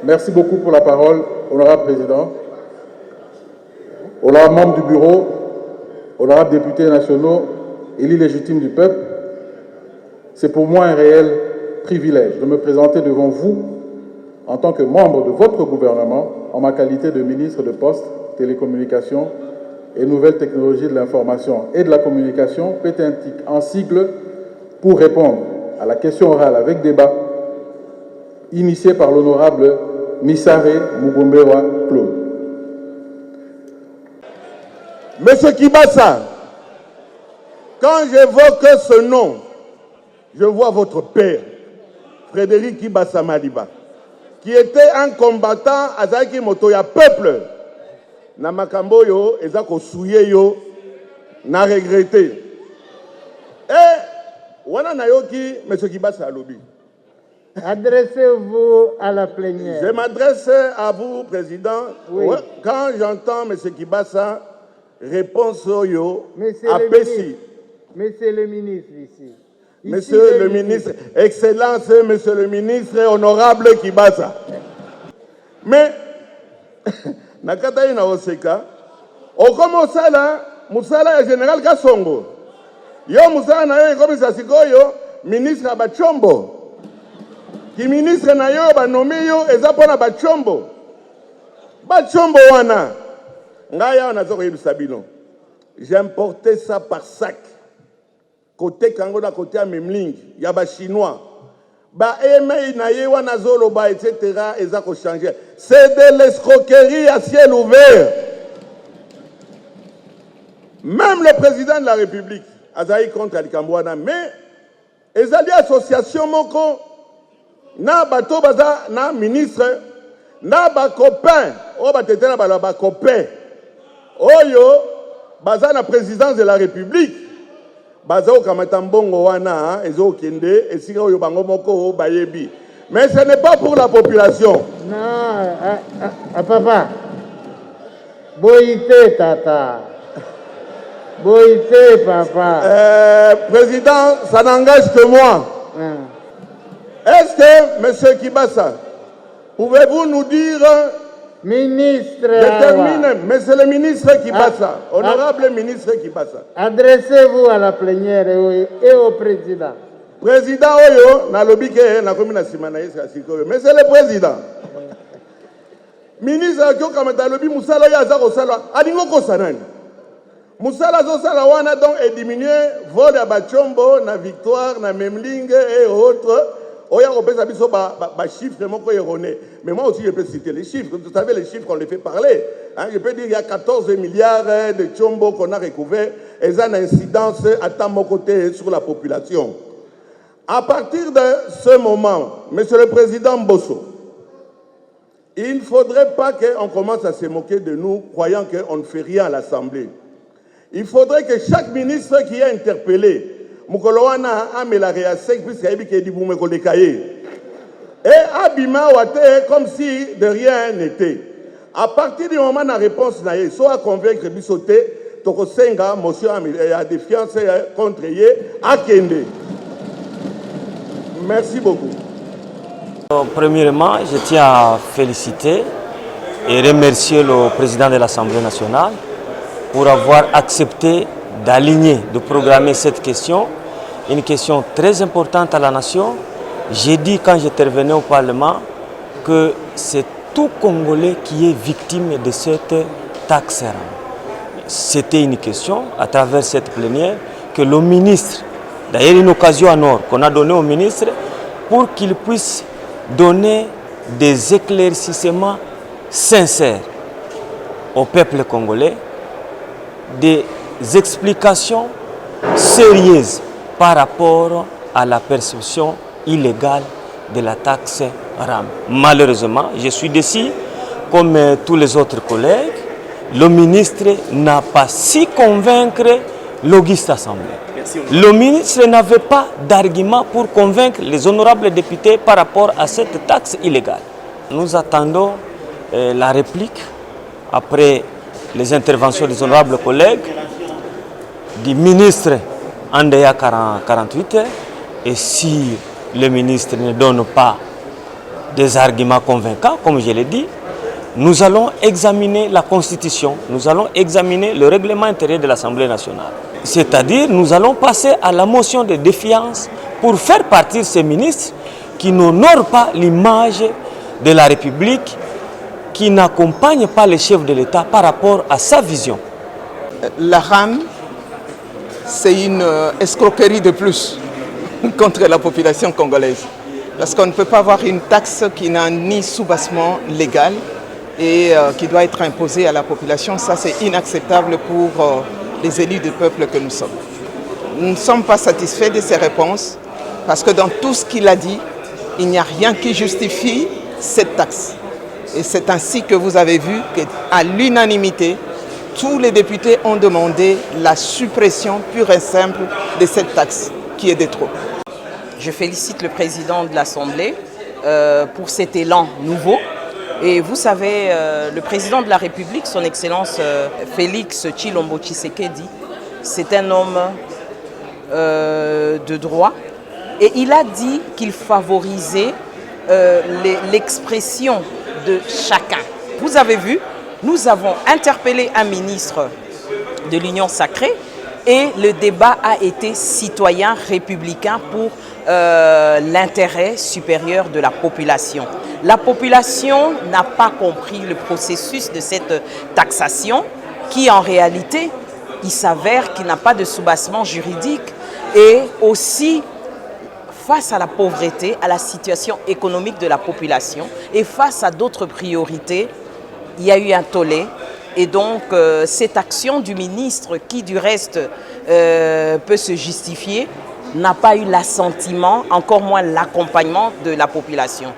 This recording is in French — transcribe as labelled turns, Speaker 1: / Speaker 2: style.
Speaker 1: Merci beaucoup pour la parole, honorable président. Honorable membre du bureau, honorables députés nationaux, élus légitimes du peuple, c'est pour moi un réel privilège de me présenter devant vous en tant que membre de votre gouvernement en ma qualité de ministre de Postes, Télécommunications et Nouvelles Technologies de l'Information et de la Communication, PTINTIC en sigle, pour répondre à la question orale avec débat initiée par l'honorable Missare Mugombewa Claude.
Speaker 2: Monsieur Kibasa, quand j'évoque ce nom, je vois votre père, Frédéric Kibasa Maliba, qui était un combattant à Zaki Motoya peuple. Na makambo yo, ezako souye yo, na regretté. Et, wana nayoki, monsieur Kibasa Alobi.
Speaker 3: Adressez-vous à la plénière.
Speaker 2: Je m'adresse à vous, président.
Speaker 3: Oui.
Speaker 2: Quand j'entends monsieur Kibasa, réponse yo,
Speaker 3: Monsieur le ministre ici.
Speaker 2: Monsieur le ministre, Excellence, Monsieur le ministre, honorable Kibasa. Mais, nakata ina oseka, okomo sala, musala ya général Kasongo. Yo musala na yo komisa sikoyo, ministre Abachombo. Ki ministre na yo banome yo ezapona Bachombo. Bachombo wana. Ngaya wana zoko yebisa bino. J'ai importé ça par sac. Côté Kangola, côté à Memling, il y a des Chinois. Etc. C'est de l'escroquerie à ciel ouvert. Même le président de la République, Azaï contre Alikambouana, mais les alliés associations moko, na bato baza, na ministre, na ba copain, oh batetela ba copain, oyo baza na présidence de la République. Mais ce n'est pas pour la population.
Speaker 3: Non, papa. Boïté, tata. Boïté, papa.
Speaker 2: Président, ça n'engage que moi. Est-ce que, monsieur Kibasa, pouvez-vous nous dire...
Speaker 3: Ministre.
Speaker 2: Je termine, monsieur le ministre Kibasa, honorable ministre Kibasa.
Speaker 3: Adressez-vous à la plénière et au président.
Speaker 2: Président Oyo, na lobike, na komina simanaïs asikoyo. Monsieur le président, ministre Kyo Kamata lobi Moussala ya zako sala, adingo ko sanani. Moussala zo sala wana donc est diminué, vol à Bachombo, na Victoire, na Memling et autres. Oya opesa biso ba chiffres moko erronés. Mais moi aussi je peux citer les chiffres. Vous savez les chiffres qu'on les fait parler. Hein, je peux dire qu'il y a 14 milliards de chombo qu'on a recouvert et ça a une incidence à tant mon côté sur la population. À partir de ce moment, monsieur le président Bosso, il ne faudrait pas qu'on commence à se moquer de nous croyant qu'on ne fait rien à l'Assemblée. Il faudrait que chaque ministre qui est interpellé Mukolowana amela réasek puisqu'il y a dit vous me collez et abima wate comme si de rien n'était. À partir du moment où la réponse n'a soit convaincre bisoté toko senga motion à défiance contre yé à Kende. Merci beaucoup.
Speaker 4: Premièrement, je tiens à féliciter et remercier le président de l'Assemblée nationale pour avoir accepté d'aligner, de programmer cette question, une question très importante à la nation. J'ai dit quand j'intervenais au Parlement que c'est tout Congolais qui est victime de cette taxe. C'était une question à travers cette plénière que le ministre, d'ailleurs une occasion en or qu'on a donnée au ministre pour qu'il puisse donner des éclaircissements sincères au peuple congolais, des explications sérieuses par rapport à la perception illégale de la taxe RAM. Malheureusement, je suis déçu, comme tous les autres collègues, le ministre n'a pas su convaincre l'auguste assemblée. Le ministre n'avait pas d'argument pour convaincre les honorables députés par rapport à cette taxe illégale. Nous attendons la réplique après les interventions des honorables collègues, du ministre Andeya 48 heures, et si le ministre ne donne pas des arguments convaincants, comme je l'ai dit, nous allons examiner la Constitution, nous allons examiner le règlement intérieur de l'Assemblée nationale. C'est-à-dire, nous allons passer à la motion de défiance pour faire partir ces ministres qui n'honorent pas l'image de la République, qui n'accompagnent pas le chef de l'État par rapport à sa vision.
Speaker 5: La RAM, c'est une escroquerie de plus contre la population congolaise. Parce qu'on ne peut pas avoir une taxe qui n'a ni soubassement légal et qui doit être imposée à la population. Ça, c'est inacceptable pour les élus du peuple que nous sommes. Nous ne sommes pas satisfaits de ces réponses parce que dans tout ce qu'il a dit, il n'y a rien qui justifie cette taxe. Et c'est ainsi que vous avez vu qu'à l'unanimité, tous les députés ont demandé la suppression pure et simple de cette taxe qui est de trop.
Speaker 6: Je félicite le président de l'Assemblée pour cet élan nouveau. Et vous savez, le président de la République, son Excellence Félix Tshilombo Tshisekedi, c'est un homme de droit. Et il a dit qu'il favorisait l'expression de chacun. Vous avez vu, nous avons interpellé un ministre de l'Union sacrée et le débat a été citoyen républicain pour l'intérêt supérieur de la population. La population n'a pas compris le processus de cette taxation qui en réalité, il s'avère qu'il n'a pas de soubassement juridique et aussi face à la pauvreté, à la situation économique de la population et face à d'autres priorités, il y a eu un tollé. Et donc, cette action du ministre, qui du reste peut se justifier, n'a pas eu l'assentiment, encore moins l'accompagnement de la population.